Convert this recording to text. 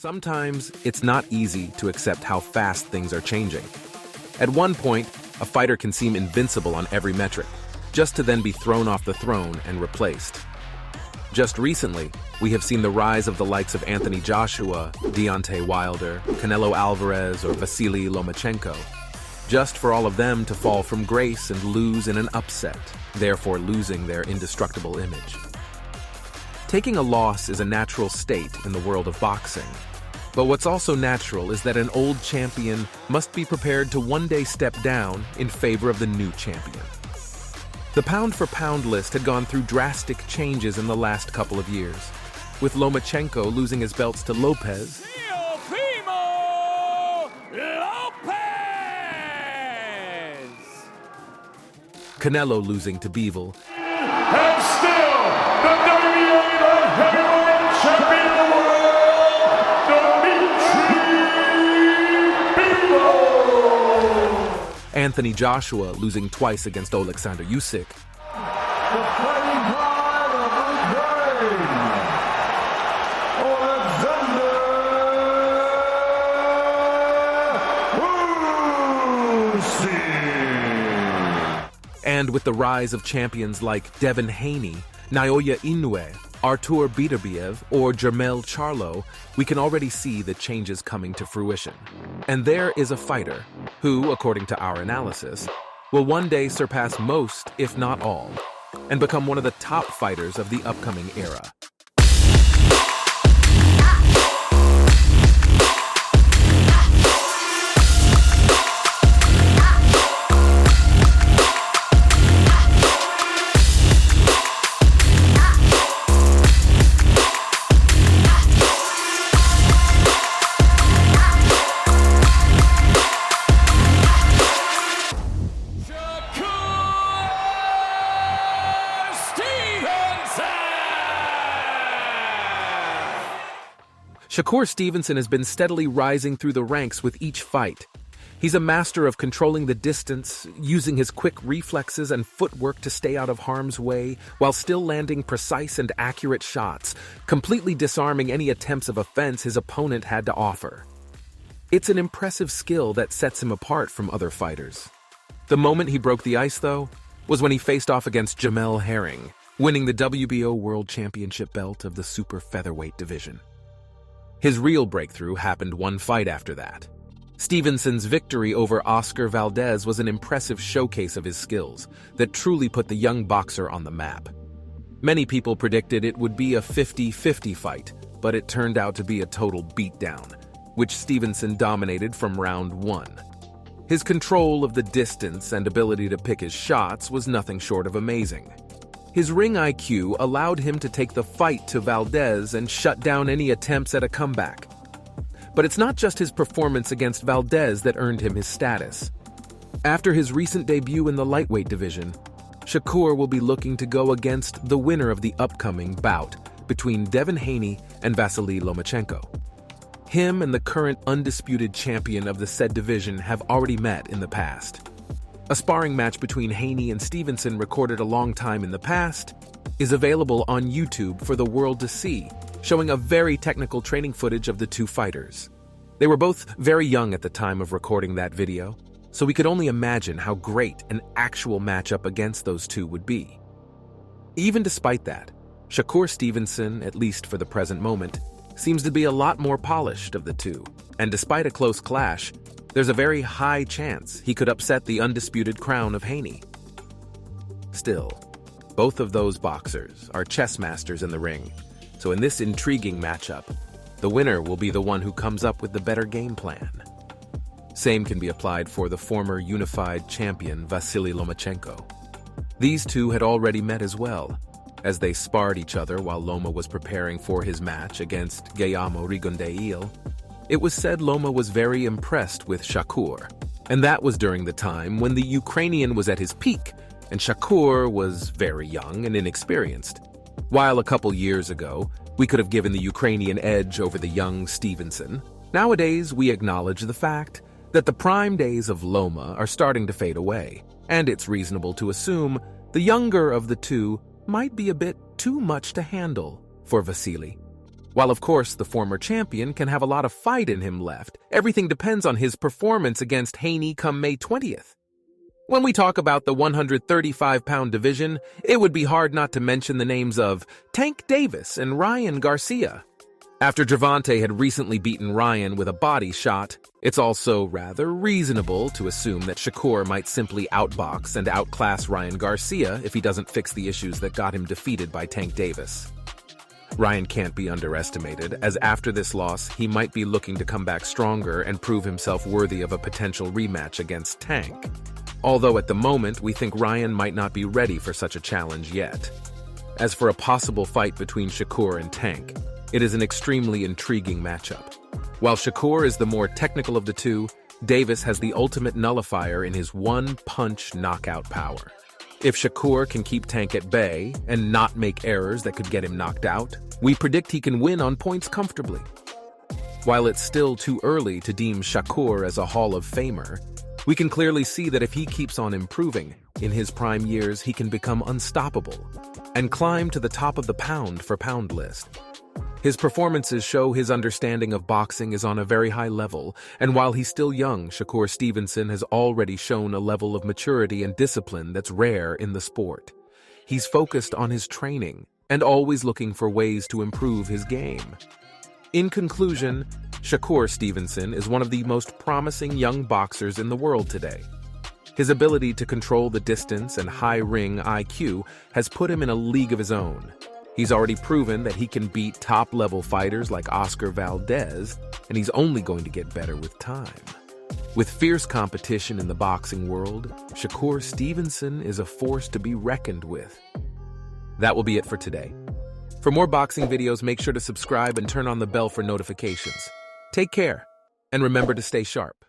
Sometimes it's not easy to accept how fast things are changing. At one point, a fighter can seem invincible on every metric, just to then be thrown off the throne and replaced. Just recently, we have seen the rise of the likes of Anthony Joshua, Deontay Wilder, Canelo Alvarez, or Vasily Lomachenko, just for all of them to fall from grace and lose in an upset, therefore losing their indestructible image. Taking a loss is a natural state in the world of boxing. But what's also natural is that an old champion must be prepared to one day step down in favor of the new champion. The pound-for-pound list had gone through drastic changes in the last couple of years, with Lomachenko losing his belts to Lopez, Canelo losing to Bivol, and still the WBA light heavyweight champion of the world, Anthony Joshua losing twice against Alexander Usyk, the fighting pride of Ukraine, Alexander Usyk. And with the rise of champions like Devin Haney, Naoya Inoue, Artur Beterbiev, or Jermell Charlo, we can already see the changes coming to fruition. And there is a fighter who, according to our analysis, will one day surpass most, if not all, and become one of the top fighters of the upcoming era. Shakur Stevenson has been steadily rising through the ranks with each fight. He's a master of controlling the distance, using his quick reflexes and footwork to stay out of harm's way, while still landing precise and accurate shots, completely disarming any attempts of offense his opponent had to offer. It's an impressive skill that sets him apart from other fighters. The moment he broke the ice, though, was when he faced off against Jamel Herring, winning the WBO World Championship belt of the super featherweight division. His real breakthrough happened one fight after that. Stevenson's victory over Oscar Valdez was an impressive showcase of his skills that truly put the young boxer on the map. Many people predicted it would be a 50-50 fight, but it turned out to be a total beatdown, which Stevenson dominated from round one. His control of the distance and ability to pick his shots was nothing short of amazing. His ring IQ allowed him to take the fight to Valdez and shut down any attempts at a comeback. But it's not just his performance against Valdez that earned him his status. After his recent debut in the lightweight division, Shakur will be looking to go against the winner of the upcoming bout between Devin Haney and Vasily Lomachenko. Him and the current undisputed champion of the said division have already met in the past. A sparring match between Haney and Stevenson recorded a long time in the past is available on YouTube for the world to see, showing a very technical training footage of the two fighters. They were both very young at the time of recording that video, so we could only imagine how great an actual matchup against those two would be. Even despite that, Shakur Stevenson, at least for the present moment, seems to be a lot more polished of the two, and despite a close clash, there's a very high chance he could upset the undisputed crown of Haney. Still, both of those boxers are chess masters in the ring, so in this intriguing matchup, the winner will be the one who comes up with the better game plan. Same can be applied for the former unified champion Vasily Lomachenko. These two had already met as well, as they sparred each other while Loma was preparing for his match against Guillermo Rigondeil. It was said Loma was very impressed with Shakur, and that was during the time when the Ukrainian was at his peak and Shakur was very young and inexperienced. While a couple years ago, we could have given the Ukrainian edge over the young Stevenson, nowadays we acknowledge the fact that the prime days of Loma are starting to fade away, and it's reasonable to assume the younger of the two might be a bit too much to handle for Vasily. While of course the former champion can have a lot of fight in him left, everything depends on his performance against Haney come May 20th. When we talk about the 135-pound division, it would be hard not to mention the names of Tank Davis and Ryan Garcia. After Gervonta had recently beaten Ryan with a body shot, it's also rather reasonable to assume that Shakur might simply outbox and outclass Ryan Garcia if he doesn't fix the issues that got him defeated by Tank Davis. Ryan can't be underestimated, as after this loss, he might be looking to come back stronger and prove himself worthy of a potential rematch against Tank. Although at the moment, we think Ryan might not be ready for such a challenge yet. As for a possible fight between Shakur and Tank, it is an extremely intriguing matchup. While Shakur is the more technical of the two, Davis has the ultimate nullifier in his one-punch knockout power. If Shakur can keep Tank at bay and not make errors that could get him knocked out, we predict he can win on points comfortably. While it's still too early to deem Shakur as a Hall of Famer, we can clearly see that if he keeps on improving, in his prime years he can become unstoppable and climb to the top of the pound-for-pound list. His performances show his understanding of boxing is on a very high level, and while he's still young, Shakur Stevenson has already shown a level of maturity and discipline that's rare in the sport. He's focused on his training and always looking for ways to improve his game. In conclusion, Shakur Stevenson is one of the most promising young boxers in the world today. His ability to control the distance and high ring IQ has put him in a league of his own. He's already proven that he can beat top-level fighters like Oscar Valdez, and he's only going to get better with time. With fierce competition in the boxing world, Shakur Stevenson is a force to be reckoned with. That will be it for today. For more boxing videos, make sure to subscribe and turn on the bell for notifications. Take care, and remember to stay sharp.